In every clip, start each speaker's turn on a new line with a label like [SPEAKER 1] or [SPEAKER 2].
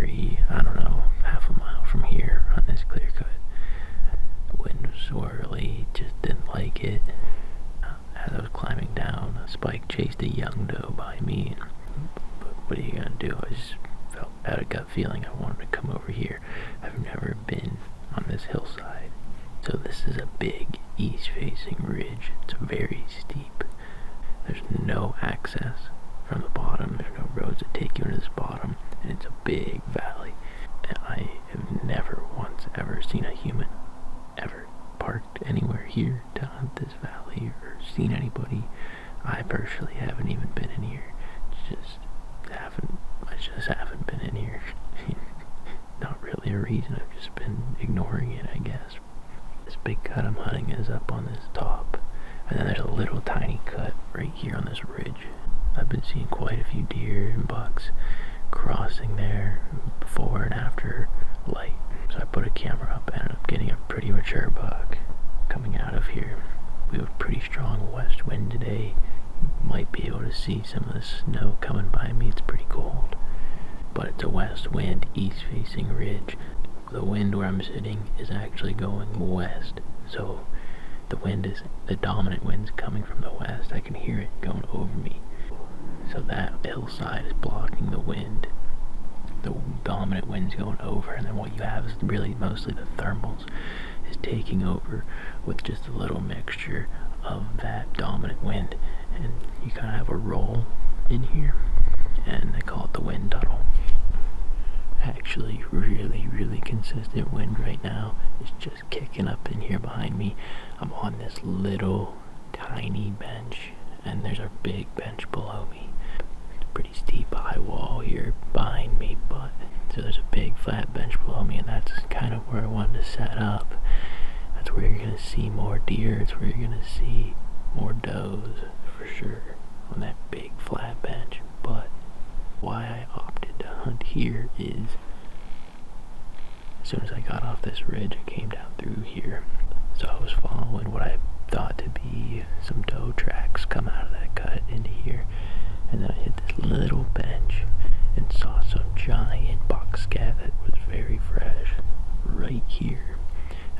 [SPEAKER 1] tree, I don't know, half a mile from here on this clear cut. The wind was swirly, just didn't like it. As I was climbing down, a spike chased a young doe by me. But what are you gonna do? I just felt out a gut feeling I wanted to come over here. I've never been on this hillside. So this is a big east-facing ridge. It's very steep. There's no access from the bottom. There's no roads that take you into this bottom, and it's a big valley. And I have never once ever seen a human ever parked anywhere here to hunt this valley or seen anybody. I personally haven't even been in here. I just haven't been in here. Not really a reason, I've just been ignoring it, I guess. This big cut I'm hunting is up on this top, and then there's a little tiny cut right here on this ridge. I've been seeing quite a few deer and bucks crossing there before and after light. So I put a camera up, ended up getting a pretty mature buck coming out of here. We have a pretty strong west wind today. You might be able to see some of the snow coming by me. It's pretty cold, but it's a west wind, east facing ridge. The wind where I'm sitting is actually going west, so the dominant wind's coming from the west. I can hear it going over me. So that hillside is blocking the wind. The dominant wind's going over, and then what you have is really mostly the thermals is taking over with just a little mixture of that dominant wind, and you kind of have a roll in here, and they call it the wind tunnel. Actually, really consistent wind right now. It's just kicking up in here behind me. I'm on this little tiny bench, and there's a big bench below me. Pretty steep high wall here behind me, but so there's a big flat bench below me, and that's kind of where I wanted to set up. That's where you're gonna see more deer. It's where you're gonna see more does for sure on that big flat bench. But why I opted to hunt here is as soon as I got off this ridge, I came down through here. So I was following what I thought to be some doe tracks come out of that cut into here. And then I hit this little bench and saw some giant buckscat that was very fresh right here.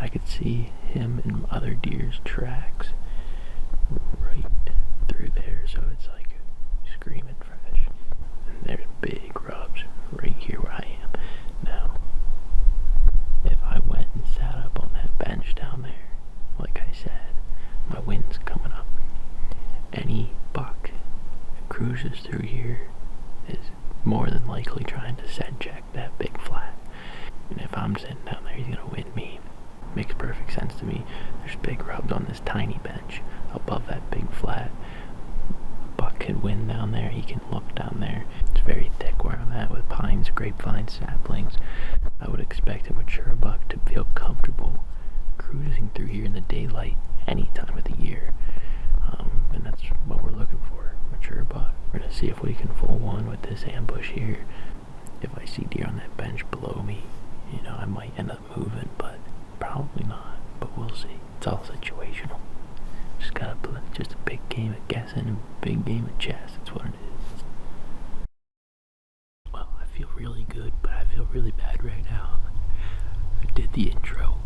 [SPEAKER 1] I could see him and other deer's tracks right through there, so it's like screaming fresh. And there's big rubs right here where I am. Now, if I went and sat up on that bench down there, like I said, my wind's coming up. Any buck cruises through here is more than likely trying to scent check that big flat. And if I'm sitting down there, he's gonna win me. Makes perfect sense to me. There's big rubs on this tiny bench above that big flat. Buck could win down there. He can look down there. It's very thick where I'm at with pines, grapevines, saplings. I would expect a mature buck to feel comfortable cruising through here in the daylight any time of the year. And that's what we're looking for, mature buck. We're gonna see if we can fool one with this ambush here. If I see deer on that bench below me, I might end up moving, but probably not. But we'll see. It's all situational. Just gotta play just a big game of guessing and a big game of chess. That's what it is. Well, I feel really good, but I feel really bad right now. I did the intro.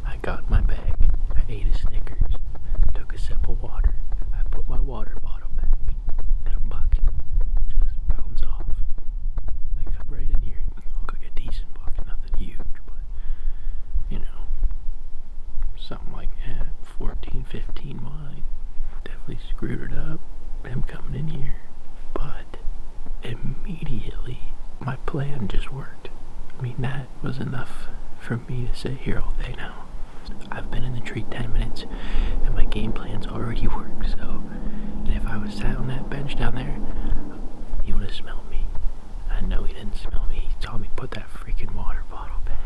[SPEAKER 1] I got my bag. I ate a Snickers. Took a sip of water. I put my water bottle back. And a buck just bounds off. They come right in here. Look like a decent buck. Nothing huge, but something like that. 14, 15 wide. Definitely screwed it up. Him coming in here. But immediately my plan just worked. I mean, that was enough for me to sit here all day now. I've been in the tree 10 minutes and my game plan's already worked, so and if I was sat on that bench down there, he would have smelled me. I know he didn't smell me. He saw me put that freaking water bottle back.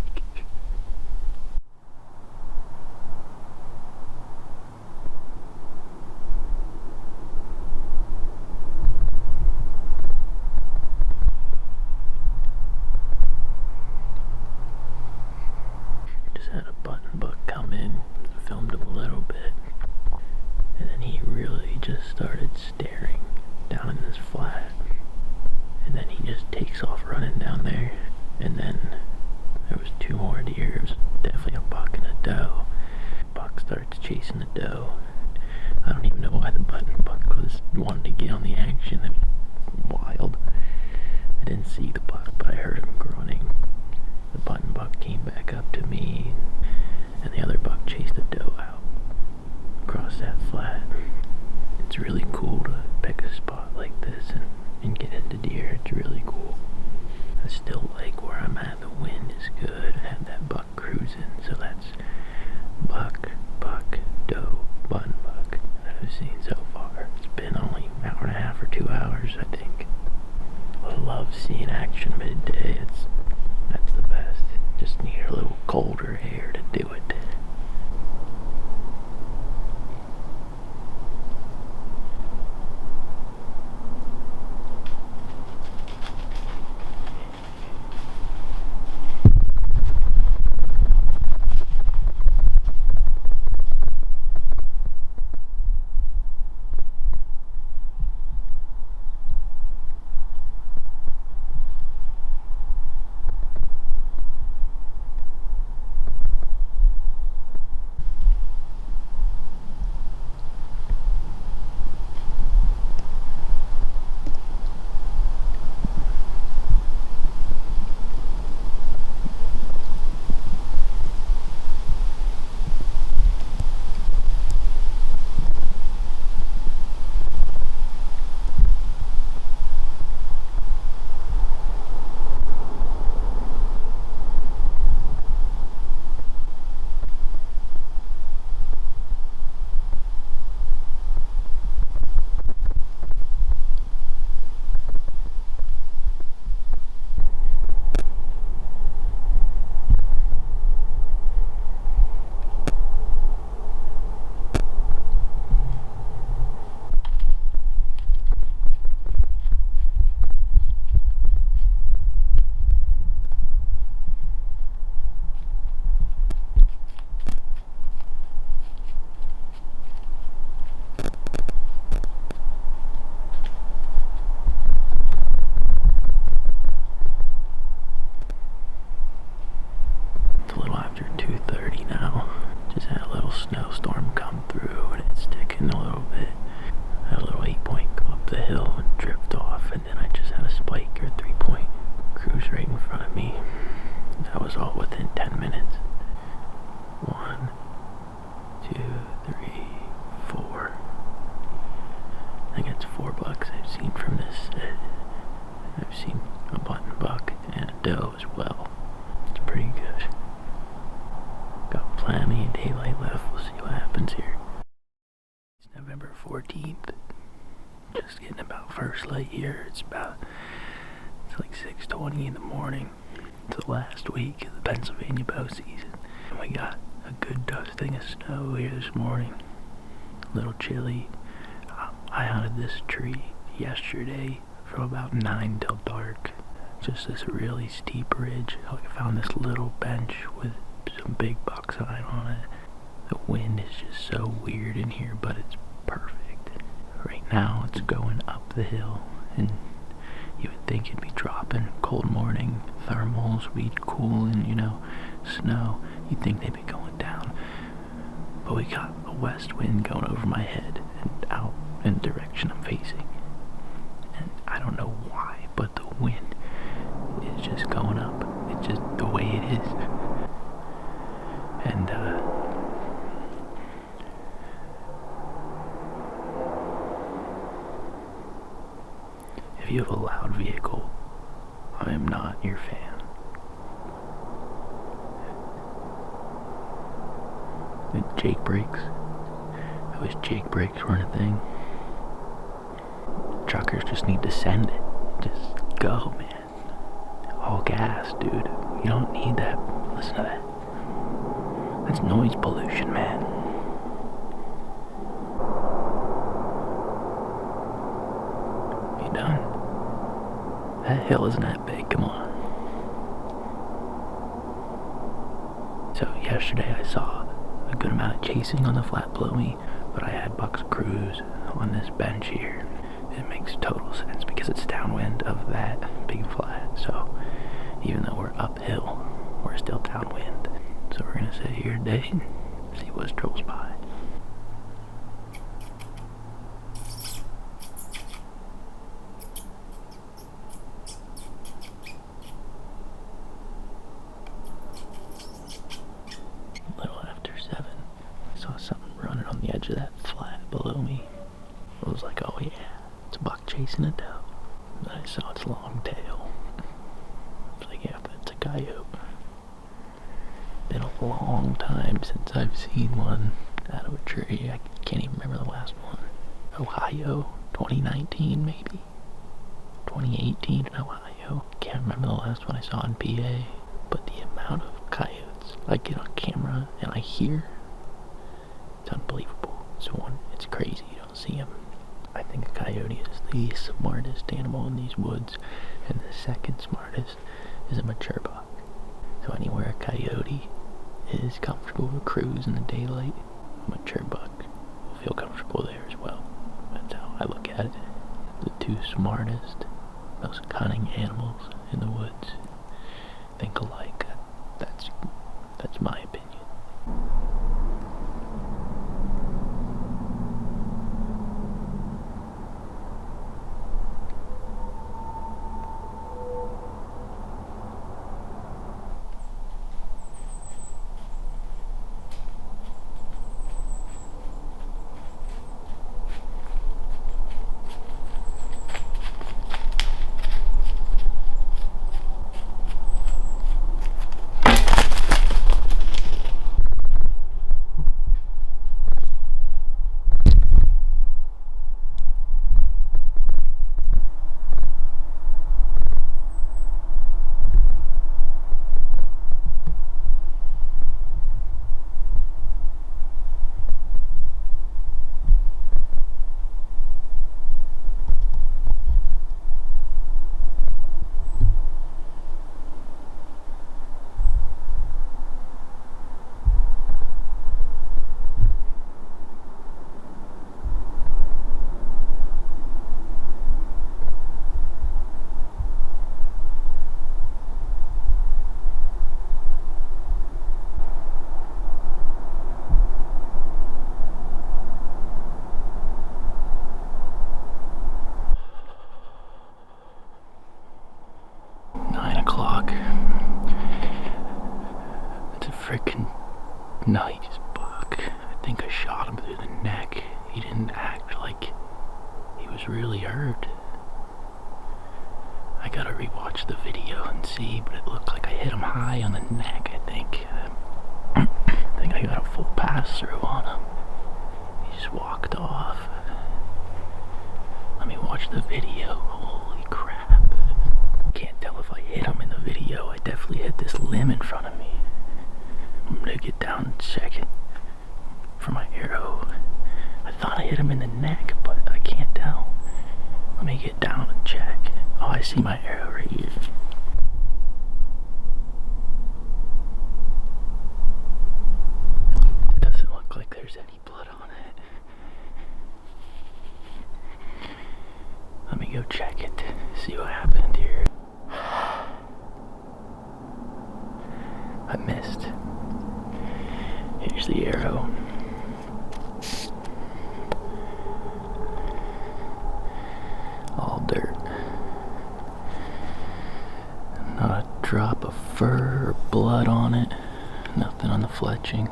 [SPEAKER 1] Had a button buck come in, filmed him a little bit, and then he really just started staring down in this flat, and then he just takes off running down there. it's really cool to pick a spot like this and get into deer. It's really cool. I still like where I'm at. The wind is good. I had that buck cruising, so that's buck, doe, button buck that I've seen so far. It's been only an hour and a half or 2 hours, I think. I love seeing action midday. That's the best. Just need a little colder air to do it. Snowstorm come through and it's sticking a little bit. I had a little 8-point go up the hill and drift off, and then I just had a spike or 3-point cruise right in front of me. That was all within 10 minutes. 1, 2, 3, 4. I think it's 4 bucks I've seen from this set. I've seen a button buck and a doe as well. It's pretty good. Got plenty of daylight left. We'll see what happens here. It's November 14th. Just getting about first light here. It's like 6:20 in the morning. It's the last week of the Pennsylvania bow season. And we got a good dusting of snow here this morning. A little chilly. I hunted this tree yesterday from about 9 till dark. Just this really steep ridge. I found this little bench with some big buck sign on it. The wind is just so weird in here, but it's perfect. Right now it's going up the hill, and you would think it'd be dropping. Cold morning, thermals, weed cooling, snow. You'd think they'd be going down. But we got a west wind going over my head and out in the direction I'm facing. And I don't know why, but the wind is just going up. It's just the way it is. And if you have a loud vehicle, I am not your fan. The Jake brakes. I wish Jake brakes weren't a thing. Truckers just need to send it. Just go, man. All gas, dude. You don't need that. Listen to that. That's noise pollution, man. You done? That hill isn't that big, come on. So yesterday I saw a good amount of chasing on the flat below me, but I had bucks cruise on this bench here. It makes total sense because it's downwind of that big flat, so even though we're uphill, we're still downwind. So we're gonna sit here today and see what strolls by. A little after 7, I saw something running on the edge of that flat below me. I was like, oh yeah, it's a buck chasing a doe. Then I saw its long tail. I was like, yeah, that's a coyote. Been a long time since I've seen one out of a tree. I can't even remember the last one. Ohio, 2019 maybe? 2018 in Ohio. Can't remember the last one I saw in PA. But the amount of coyotes I get on camera and I hear, it's unbelievable. It's crazy, you don't see them. I think a coyote is the smartest animal in these woods, and the second smartest is a mature buck. So anywhere a coyote is comfortable to cruise in the daylight, a mature buck will feel comfortable there as well. That's how I look at it. The two smartest, most cunning animals in the woods think alike. That's my opinion. That's a freaking nice buck. I think I shot him through the neck. He didn't act like he was really hurt. I gotta rewatch the video and see, but it looked like I hit him high on the neck, I think. I think I got a full pass through on him. He just walked off. Let me watch the video. Holy crap. Can't tell if I hit him in the video. I definitely hit this limb in front of me. I'm gonna get down and check it for my arrow. I thought I hit him in the neck, but I can't tell. Let me get down and check. Oh, I see my arrow right here. It doesn't look like there's any blood on it. Let me go check it, see what happened here. I missed. Here's the arrow. All dirt. Not a drop of fur or blood on it. Nothing on the fletching.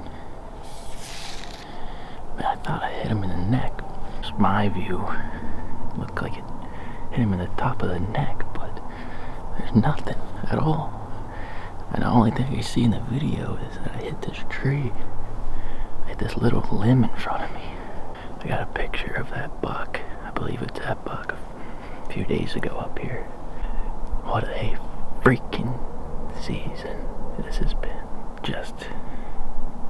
[SPEAKER 1] Man, I thought I hit him in the neck. It's my view. Looked like it hit him in the top of the neck, but there's nothing at all. And the only thing you see in the video is that I hit this tree. I hit this little limb in front of me. I got a picture of that buck. I believe it's that buck a few days ago up here. What a freaking season this has been. Just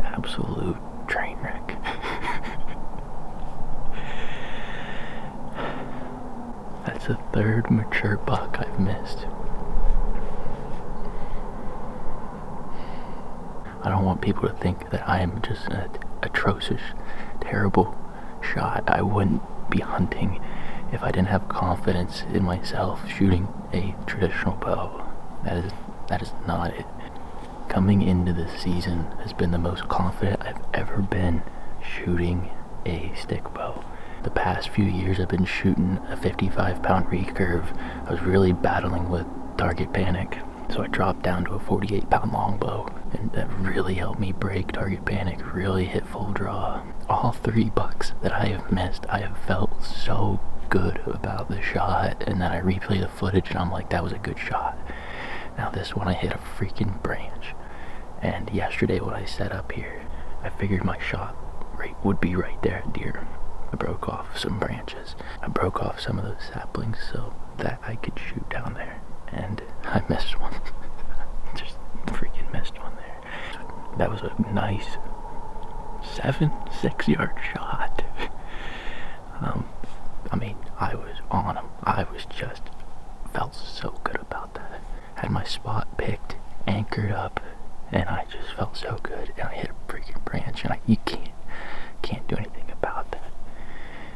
[SPEAKER 1] absolute train wreck. That's the third mature buck I've missed. I don't want people to think that I am just an atrocious, terrible shot. I wouldn't be hunting if I didn't have confidence in myself shooting a traditional bow. That is not it. Coming into this season has been the most confident I've ever been shooting a stick bow. The past few years I've been shooting a 55-pound recurve. I was really battling with target panic, so I dropped down to a 48-pound longbow, and that really helped me break target panic, really hit full draw. all 3 bucks that I have missed, I have felt so good about the shot, and then I replay the footage and I'm like, that was a good shot. Now this one I hit a freaking branch, and yesterday when I set up here, I figured my shot rate would be right there at deer. I broke off some branches. I broke off some of those saplings so that I could shoot down there, and I missed one. Just freaking missed one there. That was a nice 6-yard shot. I mean, I was on him. I was just felt so good about that. Had my spot picked, anchored up, and I just felt so good. And I hit a freaking branch, and you can't do anything about that.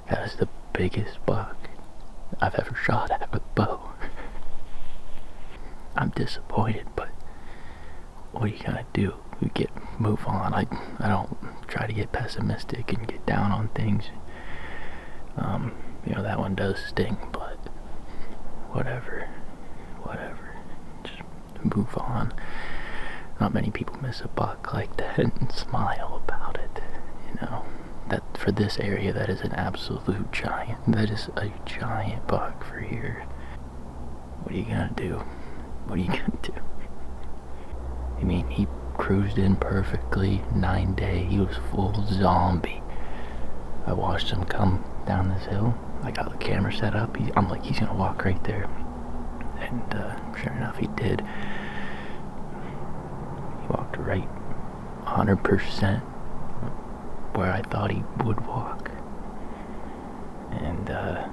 [SPEAKER 1] That was the biggest buck I've ever shot at with a bow. I'm disappointed, but what are you gonna do? Move on. I don't try to get pessimistic and get down on things. You know, that one does sting, but whatever. Just move on. Not many people miss a buck like that and smile about it. You know, that for this area, that is an absolute giant. That is a giant buck for here. What are you gonna do? I mean, he cruised in perfectly, 9-day, he was full zombie. I watched him come down this hill. I got the camera set up. I'm like, he's gonna walk right there. And sure enough, he did. He walked right 100% where I thought he would walk. And the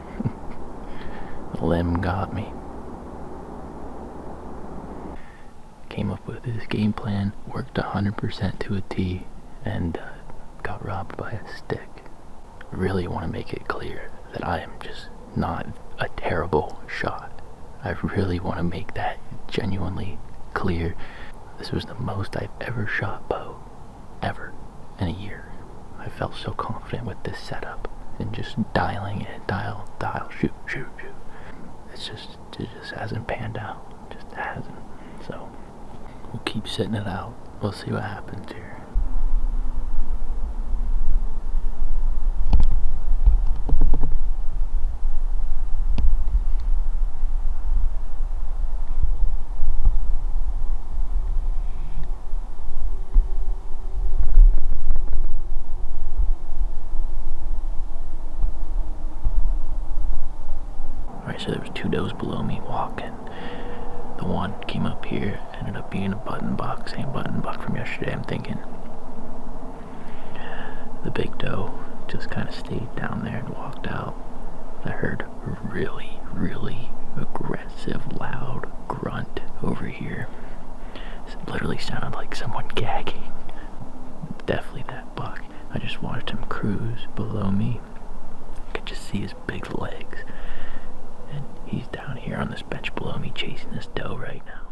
[SPEAKER 1] limb got me. Came up with his game plan, worked 100% to a T, and got robbed by a stick. I really want to make it clear that I am just not a terrible shot. I really want to make that genuinely clear. This was the most I've ever shot bow, ever, in a year. I felt so confident with this setup and just dialing it, dial, shoot. It just hasn't panned out. Just hasn't. So we'll keep sitting it out. We'll see what happens here. Alright, so there was 2 does below me walking. The one came up here, ended up being a button buck, same button buck from yesterday. I'm thinking the big doe just kind of stayed down there and walked out. I heard a really, really aggressive, loud grunt over here. It literally sounded like someone gagging. Definitely that buck. I just watched him cruise below me. I could just see his big legs. And he's down here on this bench below me chasing this doe right now.